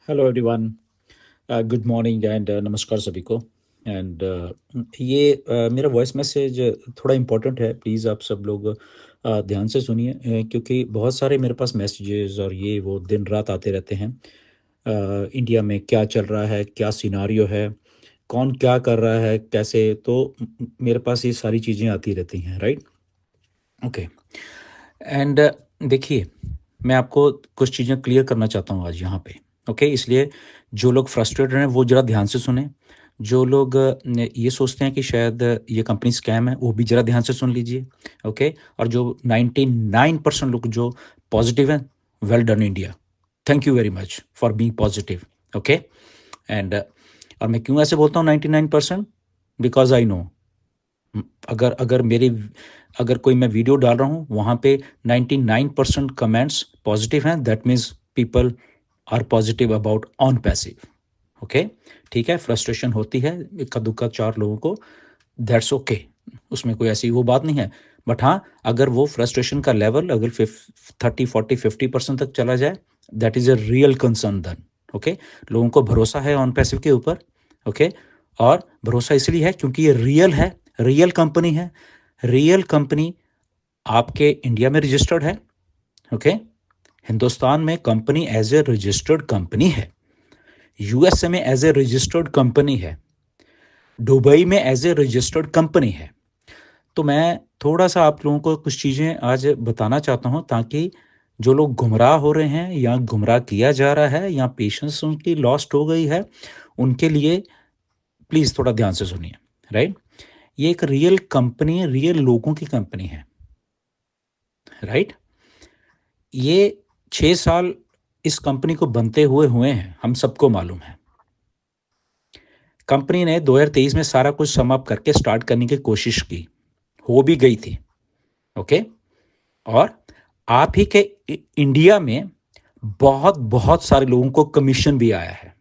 Hello everyone, good morning and नमस्कार सभी को। एंड ये मेरा वॉइस मैसेज थोड़ा इम्पोर्टेंट है। प्लीज़ आप सब लोग ध्यान से सुनिए, क्योंकि बहुत सारे मेरे पास मैसेजेस और ये वो दिन रात आते रहते हैं। इंडिया में क्या चल रहा है, क्या सिनारियो है, कौन क्या कर रहा है, कैसे, तो मेरे पास ये सारी चीज़ें आती रहती हैं, राइट। ओके। एंड देखिए, मैं आपको कुछ चीज़ें क्लियर करना चाहता हूँ आज यहाँ पे। ओके, इसलिए जो लोग फ्रस्ट्रेटेड हैं वो ज़रा ध्यान से सुने। जो लोग ये सोचते हैं कि शायद ये कंपनी स्कैम है, वो भी ज़रा ध्यान से सुन लीजिए। ओके। और जो 99% लोग जो पॉजिटिव हैं, well done India, thank you very much for being positive. Okay. And और मैं क्यों ऐसे बोलता हूँ 99%? बिकॉज आई नो, अगर अगर मेरी अगर कोई मैं वीडियो डाल रहा हूँ वहाँ पे 99% कमेंट्स पॉजिटिव हैं, that means people are positive about on passive. Okay. ठीक है, फ्रस्ट्रेशन होती है इक्का दुक्का चार लोगों को, दैट्स ओके, उसमें कोई ऐसी वो बात नहीं है। बट हाँ, अगर वो फ्रस्ट्रेशन का लेवल अगर 30 40 50% तक चला जाए, that is a real concern then. Okay. लोगों को भरोसा है ऑन पैसिव के ऊपर। ओके। और भरोसा इसलिए है क्योंकि ये रियल है, रियल कंपनी है। रियल कंपनी आपके इंडिया में रजिस्टर्ड है। ओके। हिंदुस्तान में company as a registered company है, यूएसए में एज ए रजिस्टर्ड कंपनी है, दुबई में एज ए रजिस्टर्ड कंपनी है। तो मैं थोड़ा सा आप लोगों को कुछ चीज़ें आज बताना चाहता हूँ, ताकि जो लोग गुमराह हो रहे हैं या गुमराह किया जा रहा है या पेशेंस उनकी लॉस्ट हो गई है, उनके लिए प्लीज़ थोड़ा ध्यान से सुनिए, राइट। ये एक रियल कंपनी, रियल लोगों की कंपनी है, राइट। ये 6 साल इस कंपनी को बनते हुए हुए हैं, हम सबको मालूम है। कंपनी ने 2023 में सारा कुछ सम अप करके स्टार्ट करने की कोशिश की, हो भी गई थी। ओके। और आप ही के इंडिया में बहुत बहुत सारे लोगों को कमीशन भी आया है।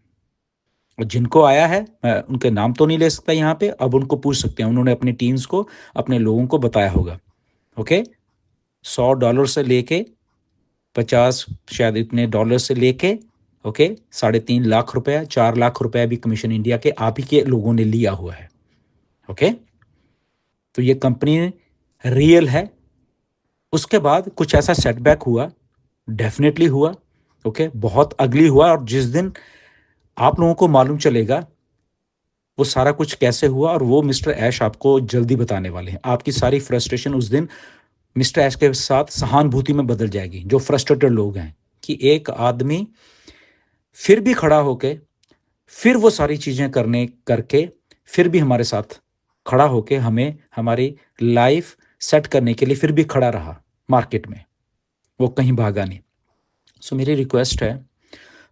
और जिनको आया है, मैं उनके नाम तो नहीं ले सकता यहाँ पे, अब उनको पूछ सकते हैं, उन्होंने अपनी टीम्स को, अपने लोगों को बताया होगा। ओके। $100 से लेके 50 शायद इतने डॉलर से लेके, ओके, 3.5 लाख रुपया, 4 लाख रुपया भी कमीशन इंडिया के आप ही के लोगों ने लिया हुआ है। ओके। तो ये कंपनी रियल है। उसके बाद कुछ ऐसा सेटबैक हुआ, डेफिनेटली हुआ। ओके, बहुत अगली हुआ। और जिस दिन आप लोगों को मालूम चलेगा वो सारा कुछ कैसे हुआ, और वो मिस्टर ऐश आपको जल्दी बताने वाले हैं। आपकी सारी फ्रस्ट्रेशन उस दिन मिस्टर ऐश के साथ सहानुभूति में बदल जाएगी, जो फ्रस्ट्रेटेड लोग हैं, कि एक आदमी फिर भी खड़ा होके, फिर वो सारी चीज़ें करने करके, फिर भी हमारे साथ खड़ा होके हमें हमारी लाइफ सेट करने के लिए फिर भी खड़ा रहा मार्केट में, वो कहीं भागा नहीं। सो मेरी रिक्वेस्ट है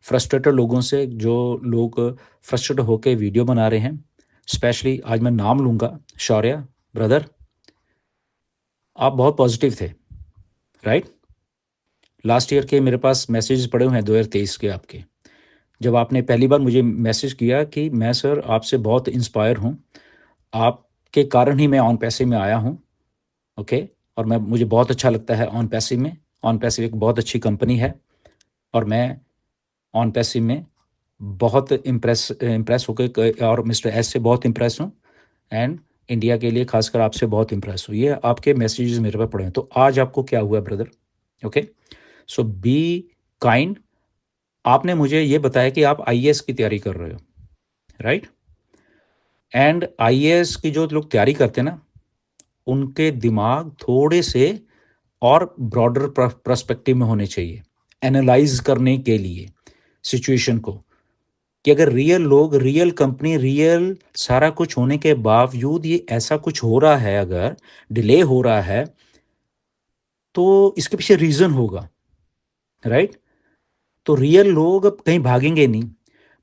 फ्रस्ट्रेटेड लोगों से, जो लोग फ्रस्ट्रेटेड होके वीडियो बना रहे हैं, स्पेशली आज मैं नाम लूँगा, शौर्य ब्रदर, आप बहुत पॉजिटिव थे, राइट। लास्ट ईयर के मेरे पास मैसेज पड़े हुए हैं 2023 के आपके, जब आपने पहली बार मुझे मैसेज किया कि मैं सर आपसे बहुत इंस्पायर हूँ, आपके कारण ही मैं ऑन पैसे में आया हूँ। ओके। और मैं मुझे बहुत अच्छा लगता है ऑन पैसिव में। ऑन पैसिव एक बहुत अच्छी कंपनी है, और मैं ऑन पैसिव में बहुत इम्प्रेस होकर और मिस्टर एस से बहुत इम्प्रेस हूँ, एंड इंडिया के लिए खासकर आपसे बहुत इम्प्रेस हूँ। ये आपके मैसेजेस मेरे पास पड़े हैं। तो आज आपको क्या हुआ brother? Okay. So be kind. आपने मुझे ये बताया कि आप आईएएस की तैयारी कर रहे हो, राइट। एंड आईएएस की जो लोग तैयारी करते हैं ना, उनके दिमाग थोड़े से और ब्रॉडर पर्सपेक्टिव में होने चाहिए, एनालाइज करने के लिए सिचुएशन को, कि अगर रियल लोग, रियल कंपनी, रियल सारा कुछ होने के बावजूद ये ऐसा कुछ हो रहा है, अगर डिले हो रहा है, तो इसके पीछे रीजन होगा, राइट। तो रियल लोग अब कहीं भागेंगे नहीं।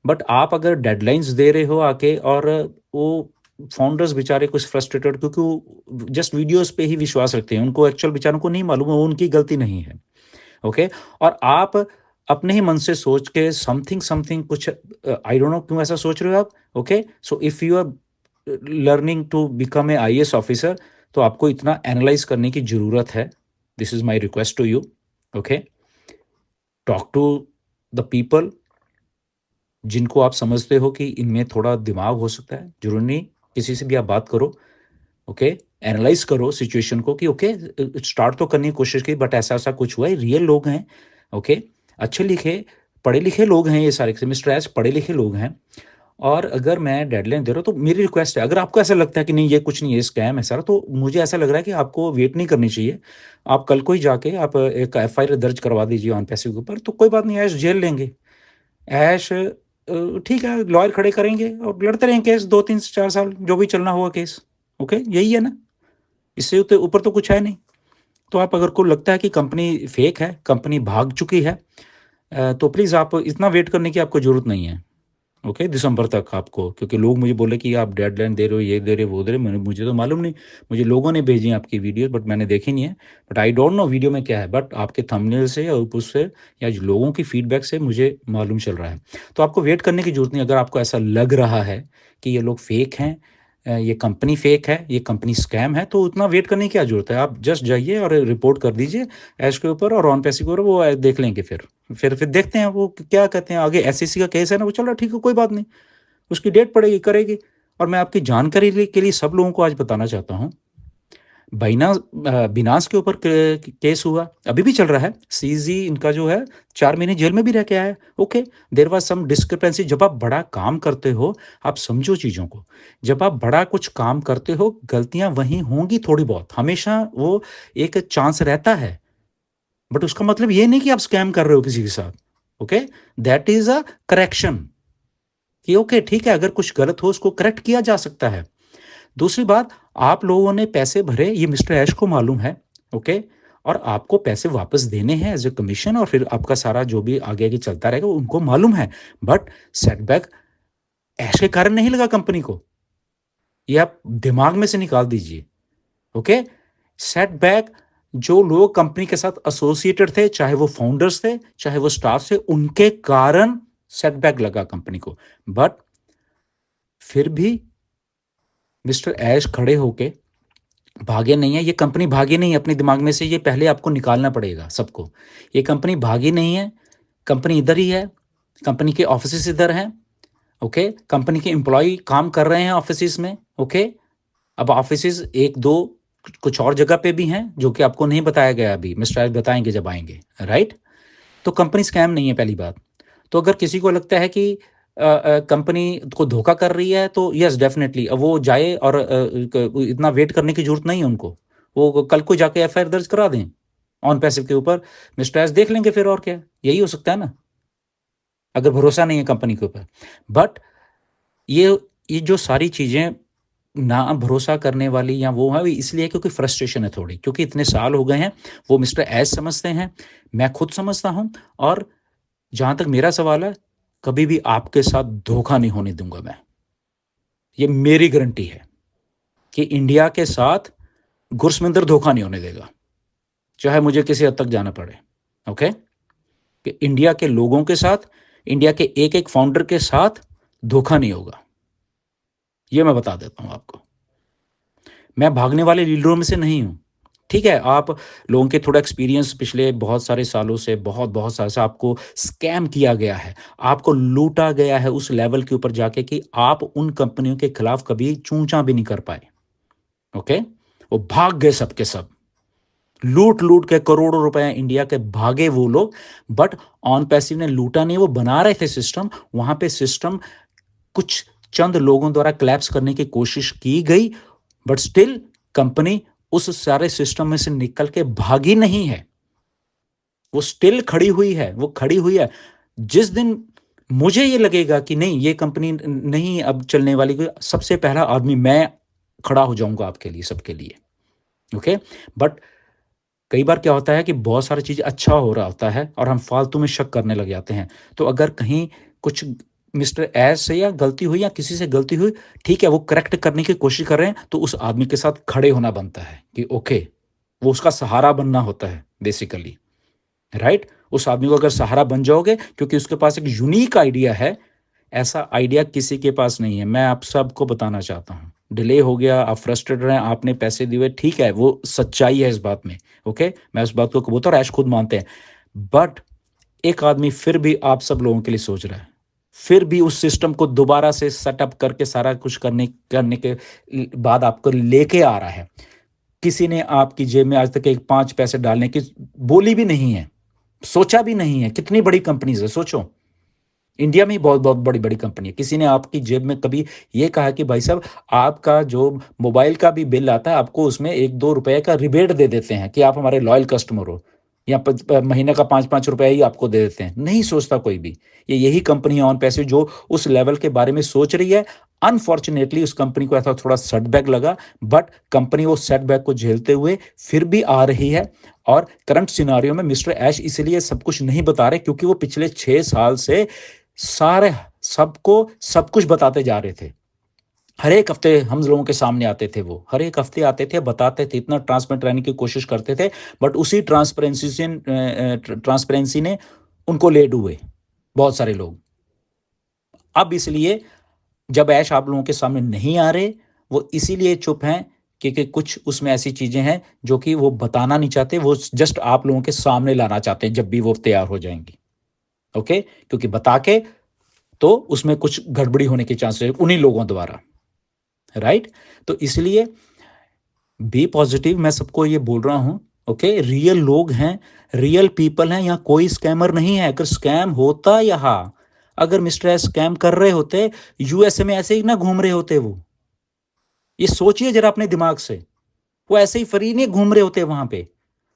बट आप अगर डेडलाइंस दे रहे हो आके, और वो फाउंडर्स बेचारे कुछ फ्रस्ट्रेटेड, क्योंकि वो जस्ट वीडियोस पे ही विश्वास रखते हैं, उनको एक्चुअल बेचारों को नहीं मालूम है, वो उनकी गलती नहीं है। ओके। और आप अपने ही मन से सोच के समथिंग समथिंग कुछ, आई डोंट नो क्यों ऐसा सोच रहे हो आप। Okay. So if you are learning to become an IAS officer, तो आपको इतना एनालाइज करने की जरूरत है। This is my request to you. Okay. Talk to the people, जिनको आप समझते हो कि इनमें थोड़ा दिमाग हो सकता है, जरूरी नहीं, किसी से भी आप बात करो, ओके, एनालाइज करो सिचुएशन को कि ओके, स्टार्ट तो करने की कोशिश की, बट ऐसा ऐसा कुछ हुआ है, रियल लोग हैं, ओके, अच्छे लिखे पढ़े लिखे लोग हैं, ये सारे मिस्टर एस पढ़े लिखे लोग हैं। और अगर मैं डेडलाइन दे रहा हूँ तो मेरी रिक्वेस्ट है, अगर आपको ऐसा लगता है कि नहीं ये कुछ नहीं है, स्कैम है सारा, तो मुझे ऐसा लग रहा है कि आपको वेट नहीं करनी चाहिए। आप कल को ही जाके आप एक एफआईआर दर्ज करवा दीजिए ऑन पैसे के ऊपर, तो कोई बात नहीं, ऐश झेल लेंगे। ऐश ठीक है, लॉयर खड़े करेंगे और लड़ते रहेंगे केस 2 3 4 साल, जो भी चलना होगा केस। ओके, यही है ना, इससे ऊपर तो कुछ है नहीं। तो आप अगर को लगता है कि कंपनी फेक है, कंपनी भाग चुकी है, तो प्लीज़ आप इतना वेट करने की आपको ज़रूरत नहीं है, ओके, दिसंबर तक आपको। क्योंकि लोग मुझे बोले कि आप डेडलाइन दे रहे हो, ये दे रहे हो, वो दे रहे हो, मुझे तो मालूम नहीं, मुझे लोगों ने भेजी आपकी वीडियो, बट मैंने देखी नहीं है। But I don't know video में क्या है, बट आपके थंबनेल से या उससे या लोगों की फीडबैक से मुझे मालूम चल रहा है। तो आपको वेट करने की जरूरत नहीं। अगर आपको ऐसा लग रहा है कि ये लोग फेक हैं, ये कंपनी फेक है, ये कंपनी स्कैम है, तो उतना वेट करने की क्या जरूरत है। आप जस्ट जाइए और रिपोर्ट कर दीजिए ऐश के ऊपर और ऑन पैसे के ऊपर, वो देख लेंगे। फिर देखते हैं वो क्या कहते हैं आगे। एसएससी का केस है ना, वो चल रहा है, ठीक है, कोई बात नहीं, उसकी डेट पड़ेगी, करेगी। और मैं आपकी जानकारी के लिए सब लोगों को आज बताना चाहता हूँ, बिनास के ऊपर केस हुआ, अभी भी चल रहा है। सीजी इनका जो है 4 महीने जेल में भी रह के आया है। Okay, there was some discrepancy. जब आप बड़ा काम करते हो, आप समझो चीज़ों को, जब आप बड़ा कुछ काम करते हो, गलतियां वहीं होंगी थोड़ी बहुत, हमेशा वो एक चांस रहता है। बट उसका मतलब ये नहीं कि आप स्कैम कर रहे हो किसी के साथ। Okay, that is a correction, कि ओके ठीक है, अगर कुछ गलत हो उसको करेक्ट किया जा सकता है। दूसरी बात, आप लोगों ने पैसे भरे, ये मिस्टर ऐश को मालूम है, ओके, और आपको पैसे वापस देने हैं एज ए कमीशन, और फिर आपका सारा जो भी आगे आगे चलता रहेगा उनको मालूम है। बट सेटबैक ऐश के कारण नहीं लगा कंपनी को, ये आप दिमाग में से निकाल दीजिए। ओके, सेटबैक जो लोग कंपनी के साथ एसोसिएटेड थे, चाहे वो फाउंडर्स थे, चाहे वो स्टाफ थे, उनके कारण सेटबैक लगा कंपनी को। बट फिर भी मिस्टर ऐश खड़े होके भागे नहीं है, ये कंपनी भागी नहीं है अपने दिमाग में से, ये पहले आपको निकालना पड़ेगा सबको। ये कंपनी भागी नहीं है, कंपनी इधर ही है, कंपनी के ऑफिस इधर हैं, ओके, कंपनी के एम्प्लॉय काम कर रहे हैं ऑफिस में, ओके। अब ऑफिस एक दो कुछ और जगह पे भी हैं जो कि आपको नहीं बताया गया अभी, मिस्टर बताएंगे जब आएंगे, राइट। तो कंपनी स्कैम नहीं है, पहली बात। तो अगर किसी को लगता है कि कंपनी को धोखा कर रही है, तो यस डेफिनेटली अब वो जाए, और इतना वेट करने की जरूरत नहीं है उनको, वो कल को जाके एफआईआर दर्ज करा दें ऑन पैसिव के ऊपर, मिस्टर एस देख लेंगे फिर, और क्या, यही हो सकता है ना, अगर भरोसा नहीं है कंपनी के ऊपर। बट ये जो सारी चीज़ें ना भरोसा करने वाली या वो है, इसलिए क्योंकि फ्रस्ट्रेशन है थोड़ी, क्योंकि इतने साल हो गए हैं, वो मिस्टर एस समझते हैं, मैं खुद समझता हूं। और जहां तक मेरा सवाल है, कभी भी आपके साथ धोखा नहीं होने दूंगा मैं, ये मेरी गारंटी है कि इंडिया के साथ गुरसमिंदर धोखा नहीं होने देगा, चाहे मुझे किसी हद तक जाना पड़े। ओके, कि इंडिया के लोगों के साथ, इंडिया के एक एक फाउंडर के साथ धोखा नहीं होगा, ये मैं बता देता हूं आपको। मैं भागने वाले लीडरों में से नहीं हूं, ठीक है। आप लोगों के थोड़ा एक्सपीरियंस पिछले बहुत सारे सालों से, बहुत बहुत साल से आपको स्कैम किया गया है, आपको लूटा गया है उस लेवल के ऊपर जाके कि आप उन कंपनियों के खिलाफ कभी चूंचा भी नहीं कर पाए। ओके, वो भाग गए सबके सब, लूट लूट के करोड़ों रुपए इंडिया के भागे वो लोग। बट ऑन पैसिव ने लूटा नहीं, वो बना रहे थे सिस्टम, वहां पे सिस्टम कुछ चंद लोगों द्वारा क्लैप्स करने की कोशिश की गई, बट स्टिल कंपनी उस सारे सिस्टम में से निकल के भागी नहीं है, वो स्टिल खड़ी हुई है, वो खड़ी हुई है। जिस दिन मुझे ये लगेगा कि नहीं ये कंपनी नहीं अब चलने वाली, सबसे पहला आदमी मैं खड़ा हो जाऊंगा आपके लिए, सबके लिए। ओके, बट कई बार क्या होता है कि बहुत सारी चीज़ अच्छा हो रहा होता है और हम फालतू में शक करने लग जाते हैं। तो अगर कहीं कुछ मिस्टर एस से या गलती हुई या किसी से गलती हुई, ठीक है, वो करेक्ट करने की कोशिश कर रहे हैं, तो उस आदमी के साथ खड़े होना बनता है कि ओके, वो उसका सहारा बनना होता है बेसिकली, राइट। उस आदमी को अगर सहारा बन जाओगे, क्योंकि उसके पास एक यूनिक आइडिया है, ऐसा आइडिया किसी के पास नहीं है। मैं आप सबको बताना चाहता हूं, डिले हो गया, आप फ्रस्ट्रेट रहे, आपने पैसे दिए, ठीक है, वो सच्चाई है इस बात में। ओके, मैं उस बात को कबूतर ऐश खुद मानते हैं। बट एक आदमी फिर भी आप सब लोगों के लिए सोच रहा है, फिर भी उस सिस्टम को दोबारा से सेटअप करके सारा कुछ करने करने के बाद आपको लेके आ रहा है। किसी ने आपकी जेब में आज तक एक 5 पैसे डालने की बोली भी नहीं है, सोचा भी नहीं है। कितनी बड़ी कंपनीज है सोचो, इंडिया में ही बहुत बहुत बड़ी बड़ी कंपनी है। किसी ने आपकी जेब में कभी ये कहा कि भाई साहब आपका जो मोबाइल का भी बिल आता है आपको उसमें 1-2 रुपए का रिबेट दे देते हैं कि आप हमारे लॉयल कस्टमर हो, या महीने का 5-5 रुपए ही आपको दे देते हैं? नहीं सोचता कोई भी। ये यही कंपनी है ऑन पैसे जो उस लेवल के बारे में सोच रही है। अनफॉर्चुनेटली उस कंपनी को ऐसा थोड़ा सेटबैक लगा, बट कंपनी वो सेटबैक को झेलते हुए फिर भी आ रही है। और करंट सिनारियो में मिस्टर ऐश इसलिए सब कुछ नहीं बता रहे क्योंकि वो पिछले 6 साल से सारे सबको सब कुछ बताते जा रहे थे। हर एक हफ्ते हम लोगों के सामने आते थे, वो हर एक हफ्ते आते थे, बताते थे, इतना ट्रांसपेरेंट रहने की कोशिश करते थे। बट उसी ट्रांसपेरेंसी ने उनको ले डूबे बहुत सारे लोग। अब इसलिए जब ऐश आप लोगों के सामने नहीं आ रहे, वो इसीलिए चुप हैं क्योंकि कुछ उसमें ऐसी चीजें हैं जो कि वो बताना नहीं चाहते, वो जस्ट आप लोगों के सामने लाना चाहते हैं जब भी वो तैयार हो जाएंगी। ओके, क्योंकि बता के तो उसमें कुछ गड़बड़ी होने के चांसेस उन्हीं लोगों द्वारा, राइट? तो इसलिए बी पॉजिटिव, मैं सबको ये बोल रहा हूं। ओके, रियल लोग हैं, रियल पीपल हैं, यहां कोई स्कैमर नहीं है। अगर स्कैम होता यहां, अगर मिस्टर एस स्कैम कर रहे होते, यूएसए में ऐसे ही ना घूम रहे होते वो। ये सोचिए जरा अपने दिमाग से, वो ऐसे ही फ्री नहीं घूम रहे होते वहां पे।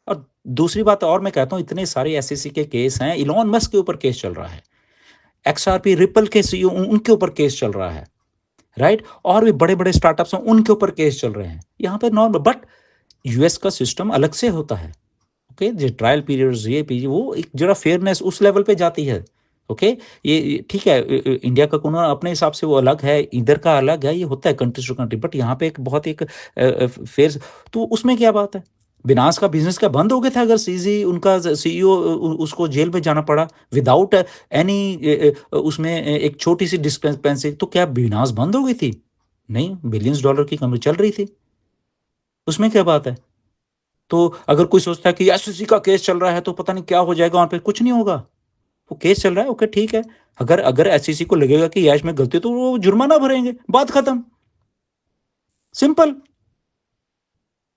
और दूसरी बात और मैं कहता हूं, इतने सारे एसईसी के केस हैं, इलॉन मस्क के ऊपर केस चल रहा है, एक्सआरपी रिपल के सीईओ उनके ऊपर केस चल रहा है, राइट? और भी बड़े बड़े स्टार्टअप्स हैं उनके ऊपर केस चल रहे हैं। यहाँ पे नॉर्मल, बट यूएस का सिस्टम अलग से होता है। ओके, जो ट्रायल पीरियड्स ये पीरियड वो एक जरा फेयरनेस उस लेवल पे जाती है। ओके, ये ठीक है, इंडिया का कानून अपने हिसाब से वो अलग है, इधर का अलग है, ये होता है कंट्री टू कंट्री। बट यहाँ पे एक बहुत एक फेयर, तो उसमें क्या बात है? बिनास का बिजनेस क्या बंद हो गया था अगर सीजी उनका सीईओ उसको जेल में जाना पड़ा विदाउट एनी उसमें एक छोटी सी डिस्क्रिपेंसी? तो क्या बिनास बंद हो गई थी? नहीं, बिलियंस डॉलर की कंपनी चल रही थी, उसमें क्या बात है? तो अगर कोई सोचता है कि एसईसी का केस चल रहा है तो पता नहीं क्या हो जाएगा वहां पे, कुछ नहीं होगा। वो केस चल रहा है, ओके ठीक है। अगर अगर एसईसी को लगेगा कि यश में गलती, तो वो जुर्माना भरेंगे, बात खत्म, सिंपल।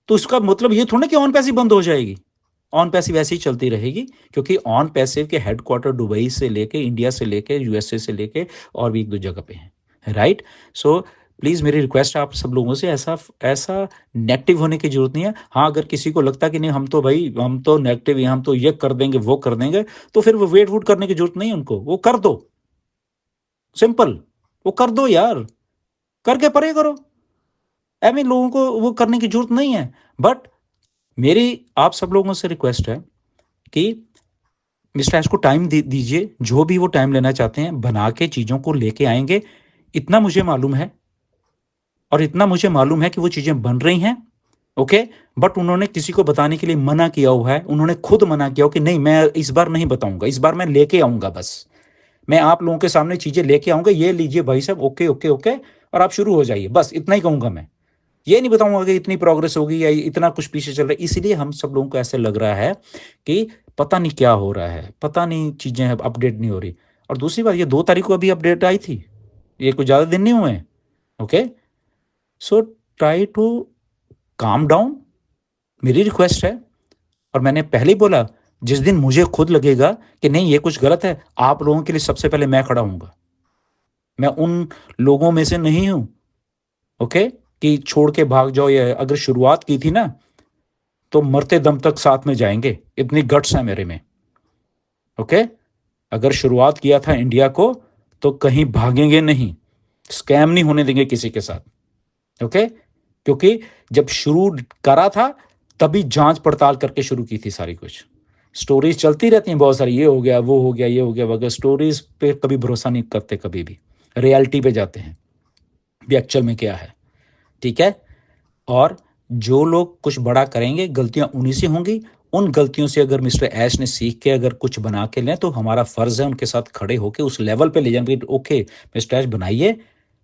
तो इसका मतलब ये थोड़ा कि ऑन पैसिव बंद हो जाएगी। ऑन पैसिव ऐसी ही चलती रहेगी, क्योंकि ऑन पैसिव के हेडक्वार्टर दुबई से लेके, इंडिया से लेके, यूएसए से लेके और भी 1-2 जगह पे हैं, राइट? सो प्लीज़ मेरी रिक्वेस्ट है आप सब लोगों से, ऐसा ऐसा नेगेटिव होने की जरूरत नहीं है। हाँ, अगर किसी को लगता कि नहीं हम तो भाई हम तो नेगेटिव हैं, हम तो ये कर देंगे वो कर देंगे, तो फिर वो वेट वूट करने की जरूरत नहीं है उनको, वो कर दो, सिंपल। वो कर दो यार, करके परे करो। ऐसे लोगों को वो करने की जरूरत नहीं है। बट मेरी आप सब लोगों से रिक्वेस्ट है कि मिस्टर एश को टाइम दीजिए, जो भी वो टाइम लेना चाहते हैं बना के चीज़ों को लेके आएंगे, इतना मुझे मालूम है। और इतना मुझे मालूम है कि वो चीज़ें बन रही हैं, ओके। बट उन्होंने किसी को बताने के लिए मना किया हुआ है, उन्होंने खुद मना किया हो कि नहीं मैं इस बार नहीं बताऊंगा, इस बार मैं लेके आऊंगा, बस मैं आप लोगों के सामने चीज़ें लेके आऊंगा, ये लीजिए भाई साहब, ओके ओके ओके, और आप शुरू हो जाइए, बस इतना ही कहूंगा मैं। ये नहीं बताऊंगा कि इतनी प्रोग्रेस होगी या इतना कुछ पीछे चल रहा है। इसीलिए हम सब लोगों को ऐसे लग रहा है कि पता नहीं क्या हो रहा है, पता नहीं चीज़ें अपडेट नहीं हो रही। और दूसरी बात, ये 2 तारीख को अभी अपडेट आई थी, ये कुछ ज़्यादा दिन नहीं हुए हैं, okay. So try to calm down, मेरी रिक्वेस्ट है। और मैंने पहले ही बोला, जिस दिन मुझे खुद लगेगा कि नहीं ये कुछ गलत है, आप लोगों के लिए सबसे पहले मैं खड़ा हूंगा। मैं उन लोगों में से नहीं हूं, ओके, कि छोड़ के भाग जाओ। या अगर शुरुआत की थी ना, तो मरते दम तक साथ में जाएंगे, इतनी गट्स है मेरे में, ओके। अगर शुरुआत किया था इंडिया को, तो कहीं भागेंगे नहीं, स्कैम नहीं होने देंगे किसी के साथ, ओके। क्योंकि जब शुरू करा था तभी जांच पड़ताल करके शुरू की थी सारी कुछ। स्टोरीज चलती रहती हैं बहुत सारी, ये हो गया वो हो गया ये हो गया वगैरह, स्टोरीज पे कभी भरोसा नहीं करते, कभी भी रियलिटी पे जाते हैं भी एक्चुअल में क्या है, ठीक है। और जो लोग कुछ बड़ा करेंगे, गलतियां उन्हीं से होंगी। उन गलतियों से अगर मिस्टर ऐश ने सीख के अगर कुछ बना के लें, तो हमारा फर्ज है उनके साथ खड़े होकर उस लेवल पे ले जाएंगे। ओके मिस्टर ऐश बनाइए,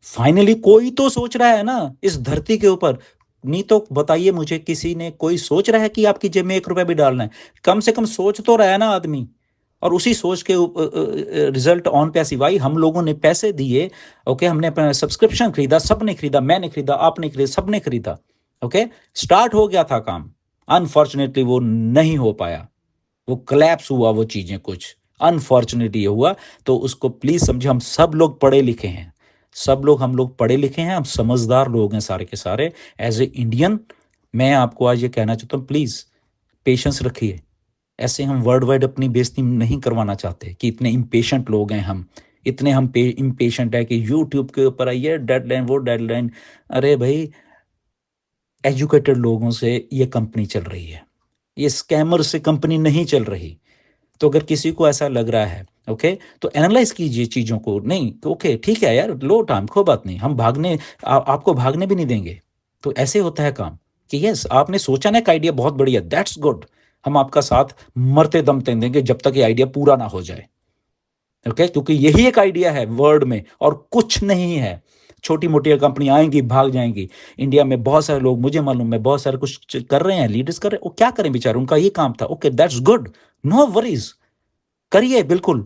फाइनली कोई तो सोच रहा है ना इस धरती के ऊपर। नहीं तो बताइए मुझे, किसी ने कोई सोच रहा है कि आपकी जेब में 1 रुपया भी डालना है? कम से कम सोच तो रहा है ना आदमी। और उसी सोच के रिजल्ट ऑन पैसिव आई। हम लोगों ने पैसे दिए, ओके, हमने अपना सब्सक्रिप्शन खरीदा, सबने खरीदा, मैंने खरीदा, आपने खरीदा, सबने खरीदा, ओके, स्टार्ट हो गया था काम। अनफॉर्चुनेटली वो नहीं हो पाया, वो क्लैप्स हुआ, वो चीजें कुछ अनफॉर्चुनेटली हुआ। तो उसको प्लीज समझे, हम सब लोग पढ़े लिखे हैं, सब लोग हम लोग पढ़े लिखे हैं, हम समझदार लोग हैं सारे के सारे। एज ए इंडियन मैं आपको आज ये कहना चाहता हूँ, प्लीज पेशेंस रखिए। ऐसे हम वर्ल्ड वाइड अपनी बेइज्जती नहीं करवाना चाहते कि इतने इम्पेशेंट लोग हैं हम, इतने हम इम्पेशेंट है कि यूट्यूब के ऊपर आइए डेडलाइन वो डेडलाइन। अरे भाई, एजुकेटेड लोगों से ये कंपनी चल रही है, ये स्कैमर से कंपनी नहीं चल रही। तो अगर किसी को ऐसा लग रहा है, ओके, तो एनालाइज कीजिए चीज़ों को। नहीं तो ओके ठीक है यार, लो टाइम, कोई बात नहीं, हम भागने आपको भागने भी नहीं देंगे। तो ऐसे होता है काम कि यस, आपने सोचा ना एक आइडिया बहुत बढ़िया, दैट्स गुड, हम आपका साथ मरते दम तक देंगे जब तक ये आइडिया पूरा ना हो जाए, ओके, क्योंकि यही एक आइडिया है वर्ल्ड में और कुछ नहीं है। छोटी मोटी कंपनी आएंगी, भाग जाएंगी। इंडिया में बहुत सारे लोग, मुझे मालूम है, बहुत सारे कुछ कर रहे हैं, लीडर्स कर रहे हैं, वो क्या करें बेचारे, उनका ये काम था, okay that's good, no worries, करिए बिल्कुल।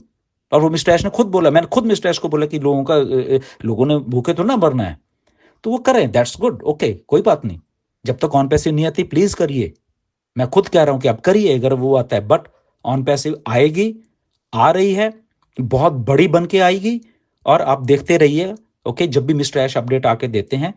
और वो मिस्टर ऐश ने खुद बोला, मैंने खुद मिस्टर ऐश को बोला कि लोगों ने भूखे तो ना मरना है, तो वो करें, दैट्स गुड, ओके, कोई बात नहीं। जब तक ऑन पैसिव नहीं आती प्लीज करिए, मैं खुद कह रहा हूं कि आप करिए अगर वो आता है। बट ऑन पैसिव आएगी, आ रही है, बहुत बड़ी बन के आएगी, और आप देखते रहिए, ओके। जब भी मिस्टर ऐश अपडेट आके देते हैं,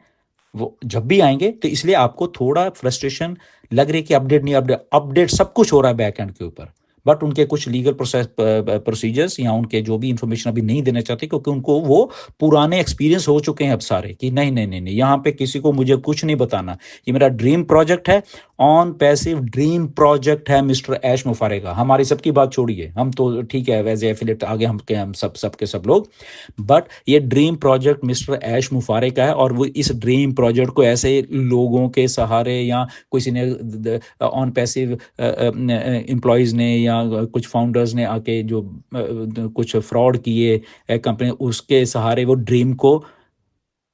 वो जब भी आएंगे, तो इसलिए आपको थोड़ा फ्रस्ट्रेशन लग रही है कि अपडेट नहीं, अपडेट अपडेट सब कुछ हो रहा है बैक एंड के ऊपर, बट उनके कुछ लीगल प्रोसीजर्स या उनके जो भी इंफॉर्मेशन अभी नहीं देना चाहते, क्योंकि उनको वो पुराने एक्सपीरियंस हो चुके हैं अब सारे, कि नहीं नहीं नहीं नहीं, यहाँ पे किसी को मुझे कुछ नहीं बताना, ये मेरा ड्रीम प्रोजेक्ट है, ऑन पैसिव ड्रीम प्रोजेक्ट है मिस्टर ऐश मुफारे का। हमारी सबकी बात छोड़िए, हम तो ठीक है वैसे एफिलेट आगे हम सब के सब लोग, बट ये ड्रीम प्रोजेक्ट मिस्टर ऐश मुफारे का है। और वो इस ड्रीम प्रोजेक्ट को ऐसे लोगों के सहारे या किसी ने ऑन पैसिव एम्प्लॉयज़ ने या कुछ फाउंडर्स ने आके जो कुछ फ्रॉड किए कंपनी, उसके सहारे वो ड्रीम को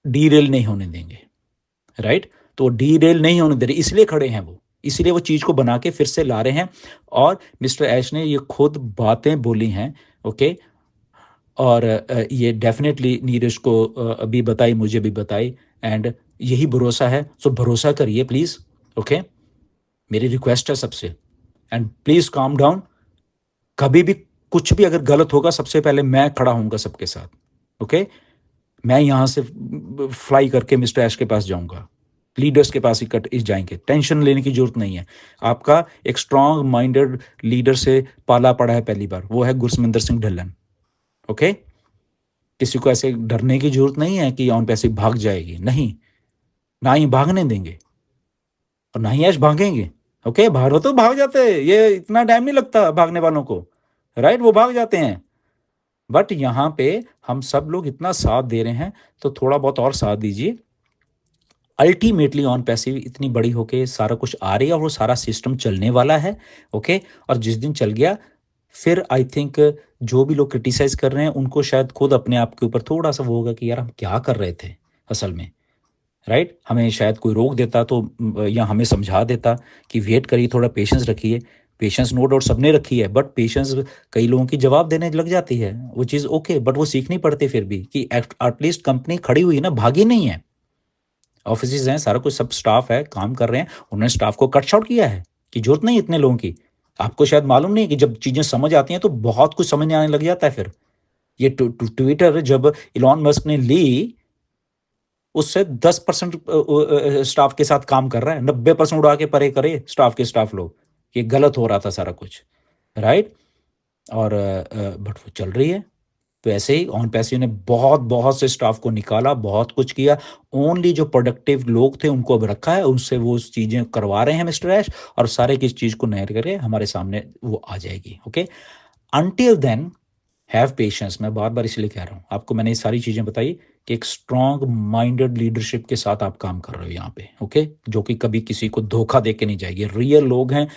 डीरेल नहीं होने देंगे, राइट। तो डीरेल नहीं होने दे रहे, इसलिए खड़े हैं वो, इसलिए वो चीज़ को बना के फिर से ला रहे हैं। और मिस्टर ऐश ने ये खुद बातें बोली हैं, ओके। और ये डेफिनेटली नीरज को अभी बताई, मुझे भी बताई, एंड यही भरोसा है। सो भरोसा करिए प्लीज़, ओके, मेरी रिक्वेस्ट है सबसे। एंड प्लीज़ काम डाउन, कभी भी कुछ भी अगर गलत होगा, सबसे पहले मैं खड़ा हूँगा सबके साथ, ओके। मैं यहाँ से फ्लाई करके मिस्टर ऐश के पास जाऊँगा, लीडर्स के पास ही जाएंगे, टेंशन लेने की जरूरत नहीं है। आपका एक स्ट्रांग माइंडेड लीडर से पाला पड़ा है पहली बार, वो है गुरसमिंदर सिंह ढिल्लन, ओके। किसी को ऐसे डरने की जरूरत नहीं है कि ऑन पैसे भाग जाएगी, नहीं, ना ही भागने देंगे और ना ही ऐश भागेंगे, ओके। भागो तो भाग जाते हैं, ये इतना टाइम नहीं लगता भागने वालों को, राइट, वो भाग जाते हैं। बट यहाँ पे हम सब लोग इतना साथ दे रहे हैं, तो थोड़ा बहुत और साथ दीजिए। अल्टीमेटली ऑन पैसिव इतनी बड़ी होके सारा कुछ आ रही है, और वो सारा सिस्टम चलने वाला है, ओके। और जिस दिन चल गया, फिर आई थिंक जो भी लोग क्रिटिसाइज कर रहे हैं उनको शायद खुद अपने आप के ऊपर थोड़ा सा वो होगा कि यार हम क्या कर रहे थे असल में, राइट। हमें शायद कोई रोक देता तो, या हमें समझा देता कि वेट करिए, थोड़ा पेशेंस रखिए। पेशेंस नो डाउट सबने रखी है, बट पेशेंस कई लोगों की जवाब देने लग जाती है, वो चीज़ ओके, बट वो सीखनी पड़ती फिर भी कि एटलीस्ट कंपनी खड़ी हुई ना, भागी नहीं है। ऑफिस हैं, सारा कुछ सब स्टाफ है, काम कर रहे हैं, उन्होंने स्टाफ को कट शॉर्ट किया है कि जरूरत नहीं इतने लोगों की। आपको शायद मालूम नहीं कि जब चीज़ें समझ आती हैं तो बहुत कुछ समझ आने लग जाता है। फिर ये ट्विटर जब इलॉन मस्क ने ली, उससे 10% स्टाफ के साथ काम कर रहा है, 90% उड़ा के परे करे स्टाफ लोग। ये गलत हो रहा था सारा कुछ, राइट। और बट वो चल रही है। तो ऐसे ही ऑन पैसिव ने बहुत बहुत से स्टाफ को निकाला, बहुत कुछ किया। ओनली जो प्रोडक्टिव लोग थे उनको अब रखा है, उनसे वो चीज़ें करवा रहे हैं मिस्टर ऐश, और सारे किस चीज़ को नहर करके हमारे सामने वो आ जाएगी, okay. Until then have patience. मैं बार बार इसलिए कह रहा हूँ आपको, मैंने ये सारी चीज़ें बताई कि एक स्ट्रांग माइंडेड लीडरशिप के साथ आप काम कर रहे हो यहाँ पे, ओके, जो कि कभी किसी को धोखा दे के नहीं जाएगी। रियल लोग हैं,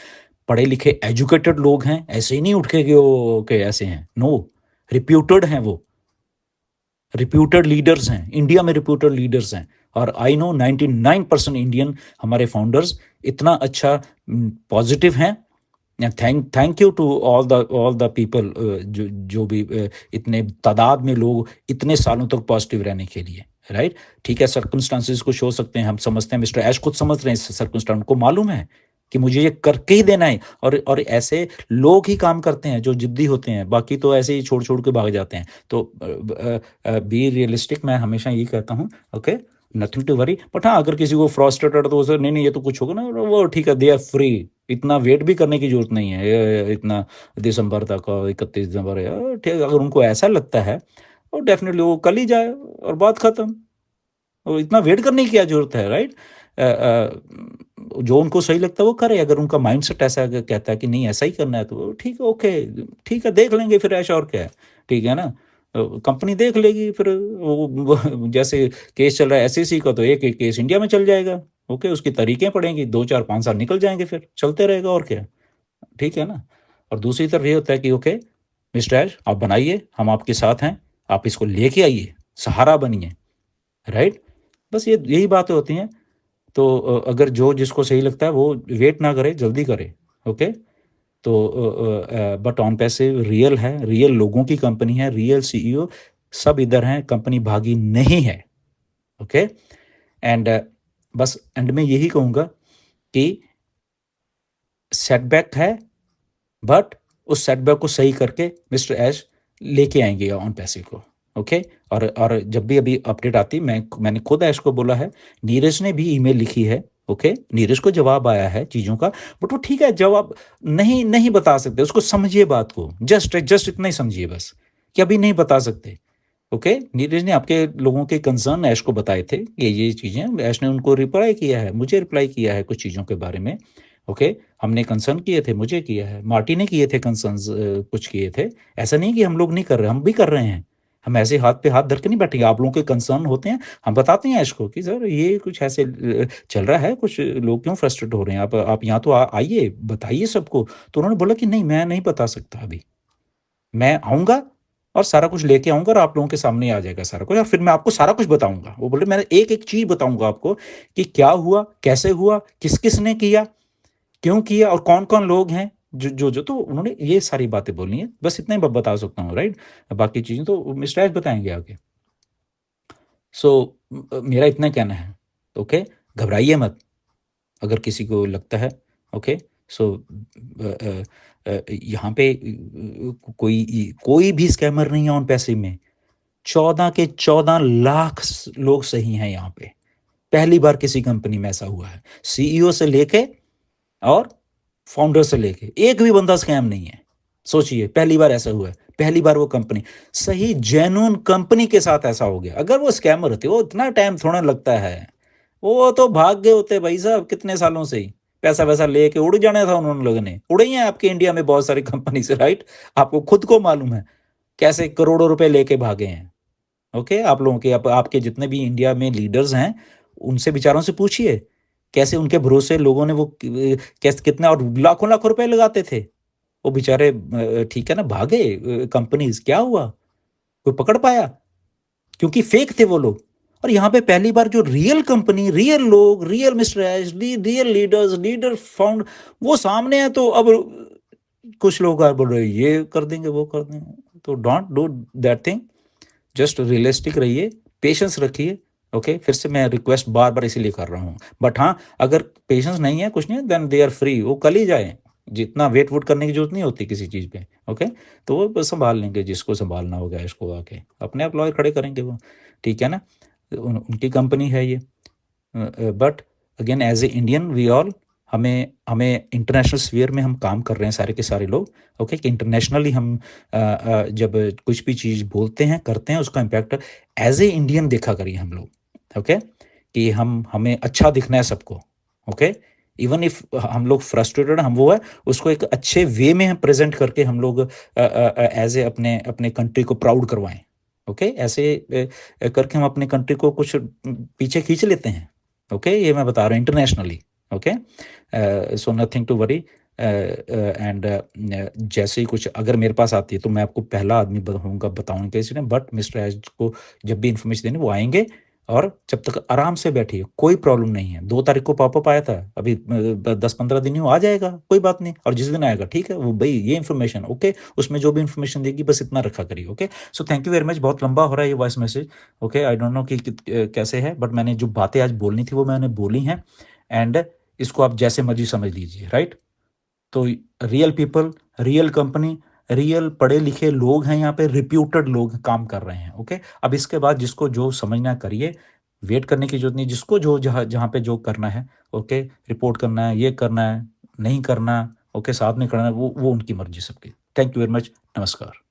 पढ़े लिखे एजुकेटेड लोग हैं, ऐसे ही नहीं उठ के ओके ऐसे हैं, नो, रिप्यूटेड हैं वो, रिप्यूटेड लीडर्स हैं, इंडिया में रिप्यूटेड लीडर्स हैं। और आई नो 99% इंडियन हमारे फाउंडर्स इतना अच्छा पॉजिटिव हैं, thank you to all the people, जो भी इतने तादाद में लोग इतने सालों तक पॉजिटिव रहने के लिए, राइट। ठीक है, सर्कमस्टांसिस कुछ हो सकते हैं, हम समझते हैं, मिस्टर ऐश खुद समझ रहे हैं इस सर्कमस्टांस, उनको मालूम है कि मुझे ये करके ही देना है, और ऐसे लोग ही काम करते हैं जो जिद्दी होते हैं, बाकी तो ऐसे ही छोड़ छोड़ के भाग जाते हैं। तो बी रियलिस्टिक, मैं हमेशा यही कहता हूँ, okay, nothing to worry. But हाँ, अगर किसी को फ्रस्ट्रेटेड तो उसे नहीं नहीं ये तो कुछ होगा ना, वो ठीक है, दे आर फ्री, इतना वेट भी करने की जरूरत नहीं है, इतना दिसंबर तक, 31 दिसंबर है, ठीक है, अगर उनको ऐसा लगता है और डेफिनेटली वो कल ही जाए और बात खत्म, और इतना वेट करने की क्या जरूरत है, राइट। जो उनको सही लगता है वो करे, अगर उनका माइंडसेट ऐसा कहता है कि नहीं ऐसा ही करना है तो ठीक है, ओके, ठीक है, देख लेंगे फिर ऐसा, और क्या है, ठीक है ना, कंपनी देख लेगी फिर वो जैसे केस चल रहा है एसईसी का, तो एक एक केस इंडिया में चल जाएगा, ओके, उसकी तरीकें पड़ेंगी, 2 4 5 साल निकल जाएंगे, फिर चलते रहेगा, और क्या, ठीक है ना। और दूसरी तरफ ये होता है कि ओके मिस्टर ऐश, आप बनाइए, हम आपके साथ हैं, आप इसको लेके आइए, सहारा बनिए, राइट। बस ये यही बातें होती हैं। तो अगर जो जिसको सही लगता है वो वेट ना करे, जल्दी करे, ओके। तो बट ऑन पैसिव रियल है, रियल लोगों की कंपनी है, रियल सीईओ सब इधर हैं, कंपनी भागी नहीं है, ओके। एंड बस एंड में यही कहूँगा कि सेटबैक है, बट उस सेटबैक को सही करके मिस्टर ऐश लेके आएंगे ऑन पैसिव को, ओके। और जब भी अभी अपडेट आती, मैंने खुद ऐश को बोला है, नीरज ने भी ईमेल लिखी है, ओके, नीरज को जवाब आया है चीज़ों का, बट वो ठीक है, जवाब नहीं नहीं बता सकते, उसको समझिए बात को, जस्ट जस्ट इतना ही समझिए बस, कि अभी नहीं बता सकते, ओके। नीरज ने आपके लोगों के कंसर्न ऐश को बताए थे कि ये चीज़ें, ऐश ने उनको रिप्लाई किया है, मुझे रिप्लाई किया है कुछ चीज़ों के बारे में, ओके। हमने कंसर्न किए थे, मुझे किया है, मार्टी ने किए थे कंसर्न, कुछ किए थे, ऐसा नहीं कि हम लोग नहीं कर रहे, हम भी कर रहे हैं, हम ऐसे हाथ पे हाथ धर के नहीं बैठेंगे, आप लोगों के कंसर्न होते हैं, हम बताते हैं ऐश को कि सर ये कुछ ऐसे चल रहा है, कुछ लोग क्यों फ्रस्ट्रेट हो रहे हैं, आप यहाँ तो आइए बताइए सबको। तो उन्होंने बोला कि नहीं मैं नहीं बता सकता अभी, मैं आऊँगा और सारा कुछ लेके आऊँगा और आप लोगों के सामने ही आ जाएगा सारा कुछ, और फिर मैं आपको सारा कुछ बताऊँगा। वो बोले मैं एक-एक चीज़ बताऊँगा आपको कि क्या हुआ, कैसे हुआ, किस-किस ने किया, क्यों किया और कौन-कौन लोग हैं जो तो उन्होंने ये सारी बातें बोलनी है। बस इतना ही ब बता सकता हूँ, राइट? बाकी चीज़ें तो मिस्टर एस बताएँगे आगे। सो मेरा इतना कहना है, ओके? घबराइए मत। अगर किसी को लगता है, ओके। सो यहाँ पे कोई भी स्कैमर नहीं है ऑन पैसे में, 14 के 14 लाख लोग सही हैं यहाँ पे, पहली बार किसी कंपनी में ऐसा हुआ है, सीईओ से लेके और फाउंडर से लेके एक भी बंदा स्कैम नहीं है। सोचिए, पहली बार ऐसा हुआ है, पहली बार वो कंपनी सही जेन्युइन कंपनी के साथ ऐसा हो गया। अगर वो स्कैमर होते, वो इतना टाइम थोड़ा लगता है, वो तो भाग गए होते भाई साहब कितने सालों से ही, पैसा वैसा लेके उड़ जाना था उन्होंने, लोगों ने उड़े ही हैं आपके इंडिया में बहुत सारी कंपनी से, राइट। आपको खुद को मालूम है कैसे करोड़ों रुपए लेके भागे हैं, ओके। आप लोगों के आपके जितने भी इंडिया में लीडर्स हैं, उनसे बेचारों से पूछिए कैसे उनके भरोसे लोगों ने वो कैसे कितने और लाखों लाखों रुपए लगाते थे, वो बेचारे ठीक है ना, भागे कंपनीज, क्या हुआ, कोई पकड़ पाया? क्योंकि फेक थे वो लोग। और यहाँ पे पहली बार जो रियल कंपनी, रियल लोग, real mister H, real leaders, leader found, वो सामने है, तो अब कुछ लोग बोल रहे ये कर देंगे वो कर देंगे, तो don't do that thing. Just realistic रहिए, पेशेंस रखिए, ओके। फिर से मैं रिक्वेस्ट बार बार इसीलिए कर रहा हूँ, बट हाँ, अगर पेशेंस नहीं है, कुछ नहीं, देन दे आर फ्री, वो कल ही जाए, जितना वेट वूट करने की जरूरत नहीं होती किसी चीज़ पे, ओके। तो वो बस संभाल लेंगे, जिसको संभालना होगा इसको आके अपने आप लॉयर खड़े करेंगे वो, ठीक है ना। उनकी कंपनी है ये। But again as a Indian we all, हमें हमें इंटरनेशनल स्फीयर में हम काम कर रहे हैं सारे के सारे लोग, ओके, कि इंटरनेशनली हम जब कुछ भी चीज़ बोलते हैं करते हैं, उसका इम्पैक्ट एज ए इंडियन देखा करिए हम लोग, ओके, कि हमें अच्छा दिखना है सबको, ओके। इवन इफ हम लोग फ्रस्ट्रेटेड, हम वो है, उसको एक अच्छे वे में हम प्रेजेंट करके हम लोग एज ए अपने अपने कंट्री को प्राउड करवाएं, ओके। ऐसे करके हम अपने कंट्री को कुछ पीछे खींच लेते हैं, ओके। ये मैं बता रहा हूँ internationally, okay. So nothing to worry. And जैसे ही कुछ अगर मेरे पास आती है तो मैं आपको पहला आदमी बताऊंगा इसने, बट मिस्टर एच को जब भी इंफॉर्मेशन देनी वो आएंगे और जब तक आराम से बैठिए, कोई प्रॉब्लम नहीं है। 2 तारीख को पॉपअप आया था, अभी 10-15 दिन ही आ जाएगा, कोई बात नहीं। और जिस दिन आएगा ठीक है, वो भाई ये इन्फॉर्मेशन ओके, उसमें जो भी इन्फॉर्मेशन देगी बस इतना रखा करिए। Okay, so thank you very much. बहुत लंबा हो रहा है ये voice message. Okay, I don't know कि कैसे है, बट मैंने जो बातें आज बोलनी थी वो मैंने बोली हैं। एंड इसको आप जैसे मर्जी समझ लीजिए, राइट। तो real people, real company, real पढ़े लिखे लोग हैं यहाँ पे, रिप्यूटेड लोग काम कर रहे हैं। ओके, अब इसके बाद जिसको जो समझना है करिए, वेट करने की जरूरत नहीं। जिसको जो जहाँ जहाँ पे जो करना है, ओके, रिपोर्ट करना है, ये करना है, नहीं करना, ओके, साथ में करना है, वो उनकी मर्जी सबकी। Thank you very much. नमस्कार।